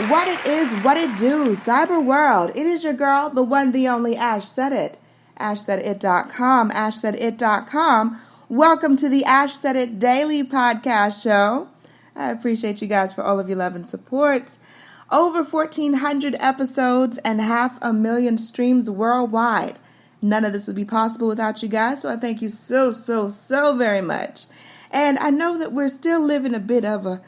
What it is, what it do, cyber world. It is your girl, the one, the only Ash Said It. AshSaidIt.com, AshSaidIt.com. Welcome to the Ash Said It Daily Podcast Show. I appreciate you guys for all of your love and support. Over 1,400 episodes and 500,000 streams worldwide. None of this would be possible without you guys, so I thank you so very much. And I know that we're still living a bit of a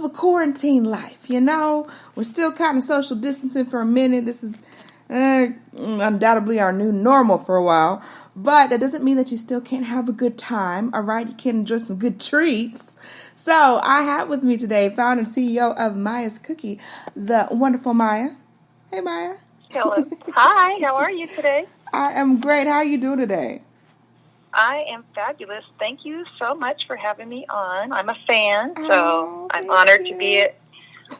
quarantine life, you know? We're still kind of social distancing for a minute. This is undoubtedly our new normal for a while. But that doesn't mean that you still can't have a good time, all right? You can enjoy some good treats. So I have with me today founder and CEO of Maya's Cookie, the wonderful Maya. Hey, Maya. Hello. Hi, how are you today? I am great. How are you doing today? I am fabulous. Thank you so much for having me on. I'm a fan, so I'm honored to be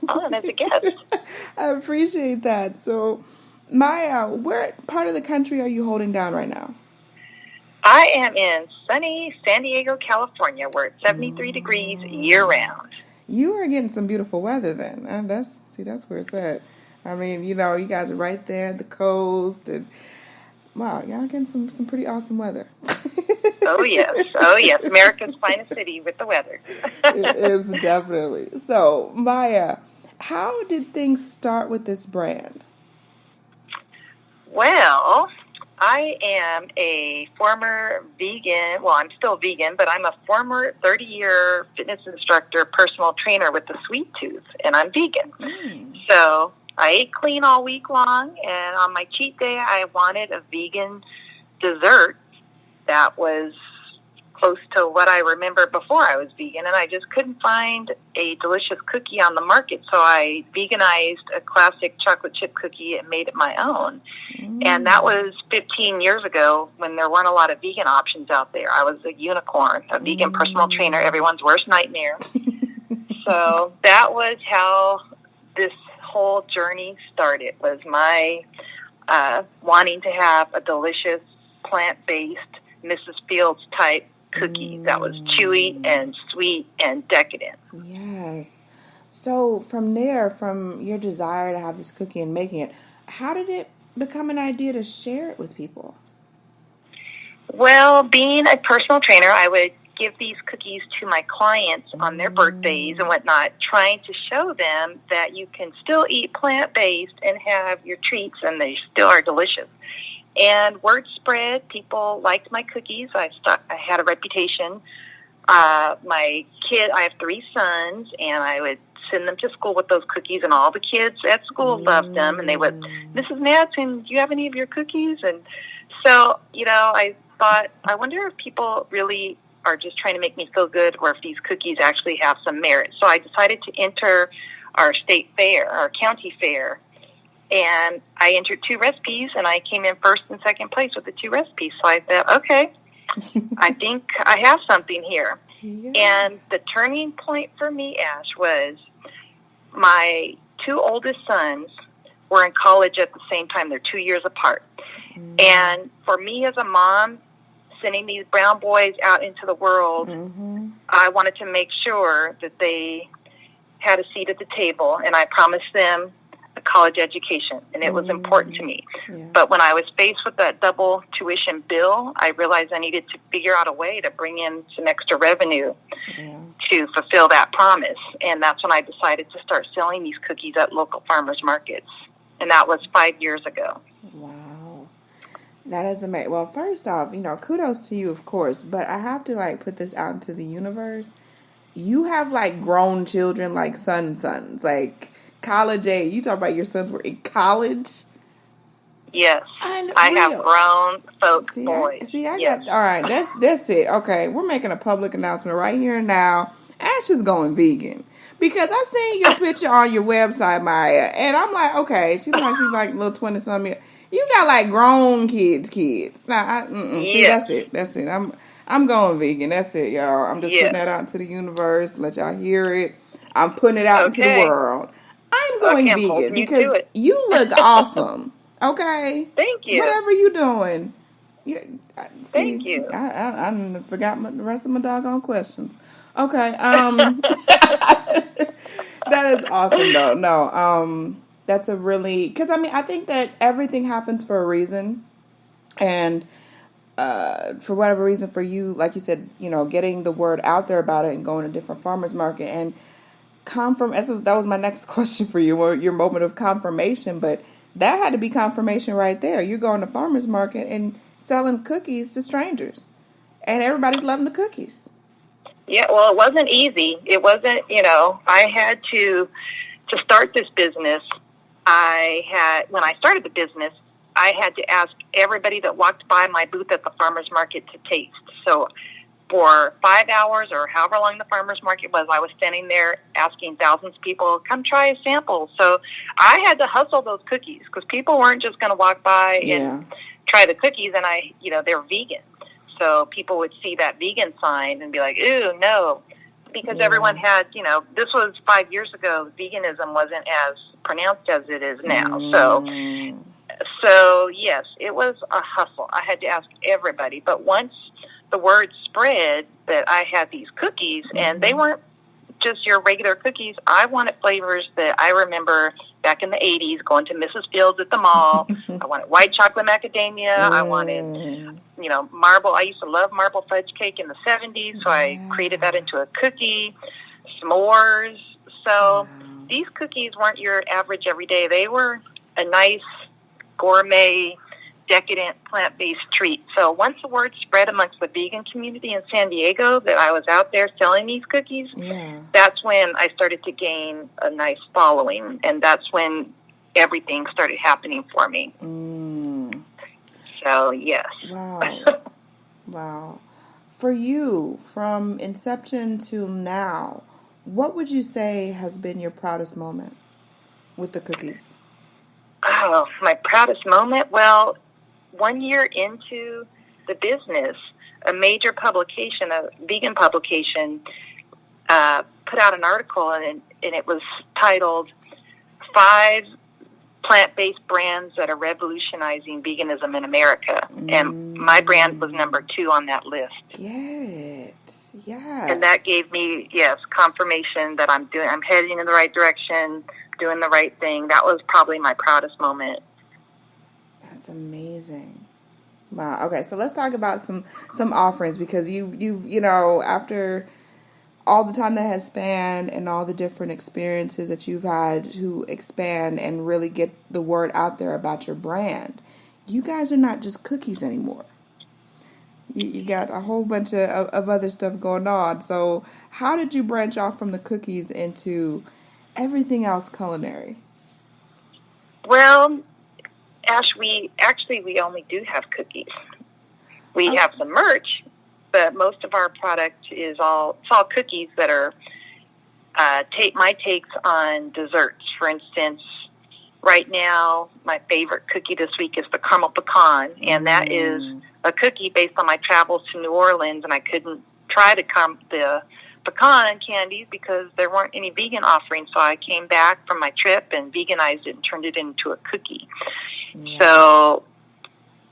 on as a guest. I appreciate that. So, Maya, where part of the country are you holding down right now? I am in sunny San Diego, California, where it's 73 degrees year-round. You are getting some beautiful weather then. And that's where it's at. I mean, you know, you guys are right there at the coast, and wow, y'all getting some pretty awesome weather. Oh yes, America's finest city with the weather. It is definitely. So, Maya, how did things start with this brand? Well, I am a former vegan. Well, I'm still vegan, but I'm a former 30-year fitness instructor, personal trainer with a sweet tooth, and I'm vegan. So I ate clean all week long, and on my cheat day, I wanted a vegan dessert that was close to what I remember before I was vegan, and I just couldn't find a delicious cookie on the market, so I veganized a classic chocolate chip cookie and made it my own. And that was 15 years ago when there weren't a lot of vegan options out there. I was a unicorn, a vegan personal trainer, everyone's worst nightmare. So that was how this whole journey started, was my wanting to have a delicious plant-based Mrs. Fields type cookie that was chewy and sweet and decadent. Yes. So from there, from your desire to have this cookie and making it, how did it become an idea to share it with people? Well, being a personal trainer, I would give these cookies to my clients on their birthdays and whatnot, trying to show them that you can still eat plant-based and have your treats, and they still are delicious. And word spread. People liked my cookies. I had a reputation. My kid, I have 3 sons, and I would send them to school with those cookies, and all the kids at school loved them. And they would, Mrs. Madsen, do you have any of your cookies? And so, you know, I thought, I wonder if people really are just trying to make me feel good, or if these cookies actually have some merit. So I decided to enter our state fair, our county fair, and I entered 2 recipes, and I came in first and second place with the 2 recipes. So I thought, okay, I think I have something here. Yeah. And the turning point for me, Ash, was my 2 oldest sons were in college at the same time. They're 2 years apart. And for me as a mom, sending these brown boys out into the world, I wanted to make sure that they had a seat at the table, and I promised them a college education, and it was important to me. Yeah. But when I was faced with that double tuition bill, I realized I needed to figure out a way to bring in some extra revenue to fulfill that promise. And that's when I decided to start selling these cookies at local farmers markets. And that was 5 years ago. Wow. That is amazing. Well, first off, you know, kudos to you, of course, but I have to, put this out into the universe. You have, grown children, sons, college age. You talk about your sons were in college? Yes. I have grown folks, boys. All right, that's it. Okay, we're making a public announcement right here and now. Ash is going vegan. Because I seen your picture on your website, Maya, and I'm like, okay, she's like little 20-something. You got grown kids. Now, that's it. I'm going vegan. That's it, y'all. I'm just putting that out into the universe. Let y'all hear it. I'm putting it out into the world. I'm going vegan because you look awesome. Okay? Thank you. Whatever you doing. Thank you. I forgot the rest of my doggone questions. Okay. That That is awesome, though. No, that's a really, because I mean, I think that everything happens for a reason, and for whatever reason, for you, like you said, getting the word out there about it and going to different farmers market and that was my next question for you, or your moment of confirmation, but that had to be confirmation right there. You're going to farmers market and selling cookies to strangers, and everybody's loving the cookies. Yeah, well, it wasn't easy. It wasn't, I had to start this business. When I started the business, I had to ask everybody that walked by my booth at the farmer's market to taste. So for 5 hours or however long the farmer's market was, I was standing there asking thousands of people, come try a sample. So I had to hustle those cookies because people weren't just going to walk by and try the cookies, and they're vegan. So people would see that vegan sign and be like, ooh, no. Because everyone had, this was 5 years ago, veganism wasn't as pronounced as it is now. So yes, it was a hustle. I had to ask everybody. But once the word spread that I had these cookies, and they weren't just your regular cookies, I wanted flavors that I remember back in the 80s going to Mrs. Fields at the mall. I wanted white chocolate macadamia. I wanted, marble. I used to love marble fudge cake in the 70s, so I created that into a cookie. S'mores. So these cookies weren't your average everyday. They were a nice gourmet, decadent, plant-based treat. So once the word spread amongst the vegan community in San Diego that I was out there selling these cookies, that's when I started to gain a nice following, and that's when everything started happening for me. So, yes. Wow. Wow. For you, from inception to now, what would you say has been your proudest moment with the cookies? Oh, my proudest moment? Well, 1 year into the business, a major publication, a vegan publication, put out an article, and it was titled 5 Plant-Based Brands That Are Revolutionizing Veganism in America. And my brand was number 2 on that list. Get it. Yes. And that gave me, confirmation that I'm heading in the right direction, doing the right thing. That was probably my proudest moment. That's amazing. Wow. Okay, so let's talk about some offerings, because you after all the time that has spanned and all the different experiences that you've had to expand and really get the word out there about your brand, you guys are not just cookies anymore. You got a whole bunch of other stuff going on. So how did you branch off from the cookies into everything else culinary? Well, Ash, we only do have cookies. We have some merch, but most of our product is all cookies that are my takes on desserts. For instance, right now, my favorite cookie this week is the caramel pecan, and that is a cookie based on my travels to New Orleans, and I couldn't try the pecan candies because there weren't any vegan offerings, so I came back from my trip and veganized it and turned it into a cookie. So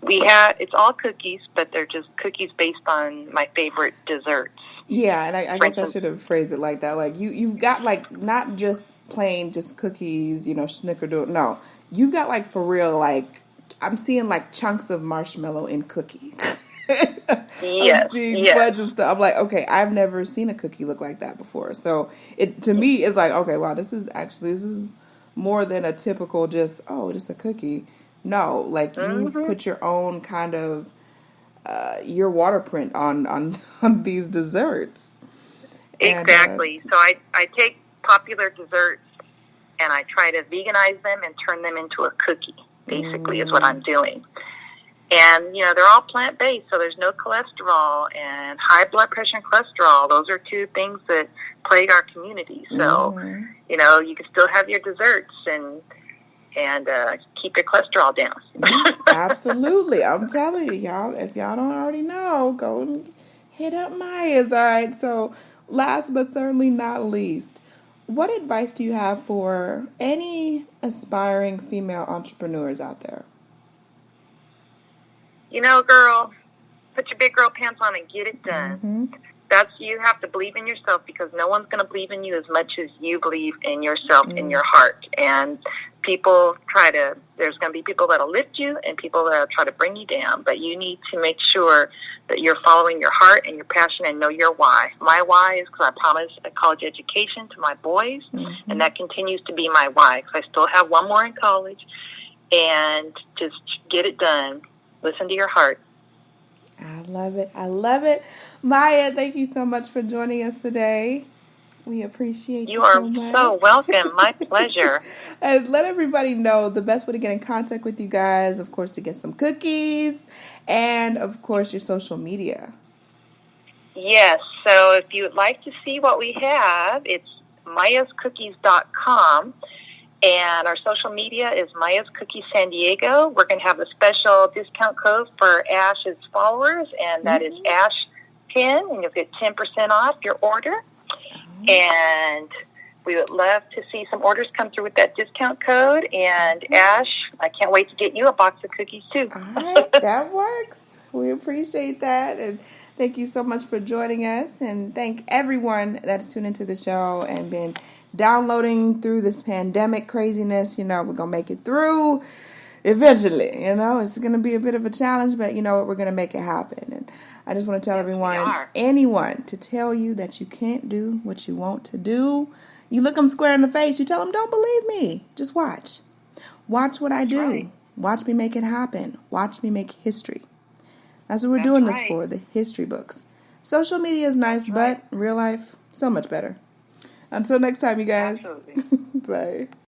it's all cookies, but they're just cookies based on my favorite desserts. Yeah, and I guess I should have phrased it like that. Like you've got like not just plain just cookies, snickerdoodle. No, you've got like for real, like I'm seeing like chunks of marshmallow in cookie. I'm seeing fudge of stuff. I'm like, okay, I've never seen a cookie look like that before. So to me, it's like, okay, wow, this is more than a typical just a cookie. No, like you've put your own kind of your water print on these desserts. Exactly. So I take popular desserts and I try to veganize them and turn them into a cookie, basically, is what I'm doing. And, they're all plant-based, so there's no cholesterol, and high blood pressure and cholesterol. Those are 2 things that plague our community. So, you can still have your desserts and keep your cholesterol down. Absolutely. I'm telling you, y'all, if y'all don't already know, go and hit up Maya's. All right. So last but certainly not least, what advice do you have for any aspiring female entrepreneurs out there? Girl, put your big girl pants on and get it done. you have to believe in yourself, because no one's going to believe in you as much as you believe in yourself, in your heart. And there's going to be people that'll lift you and people that'll try to bring you down, but you need to make sure that you're following your heart and your passion and know your why. My why is because I promised a college education to my boys, and that continues to be my why, because I still have one more in college. And just get it done. Listen to your heart. I love it. I love it. Maya, thank you so much for joining us today. We appreciate you so much. You are so welcome. My pleasure. And let everybody know the best way to get in contact with you guys, of course, to get some cookies, and, of course, your social media. Yes. So if you would like to see what we have, it's mayascookies.com. And our social media is Maya's Cookies San Diego. We're going to have a special discount code for Ash's followers, and that is Ash10, and you'll get 10% off your order. And we would love to see some orders come through with that discount code. And Ash, I can't wait to get you a box of cookies too. All right, that works. We appreciate that. And thank you so much for joining us. And thank everyone that's tuned into the show and been downloading through this pandemic craziness. We're going to make it through eventually. It's going to be a bit of a challenge, but you know what? We're going to make it happen. And I just want to tell anyone to tell you that you can't do what you want to do. You look them square in the face. You tell them, don't believe me. Just watch. Watch what I do. Right. Watch me make it happen. Watch me make history. That's what we're doing this for, the history books. Social media is nice, but real life, so much better. Until next time, you guys. Absolutely. Bye.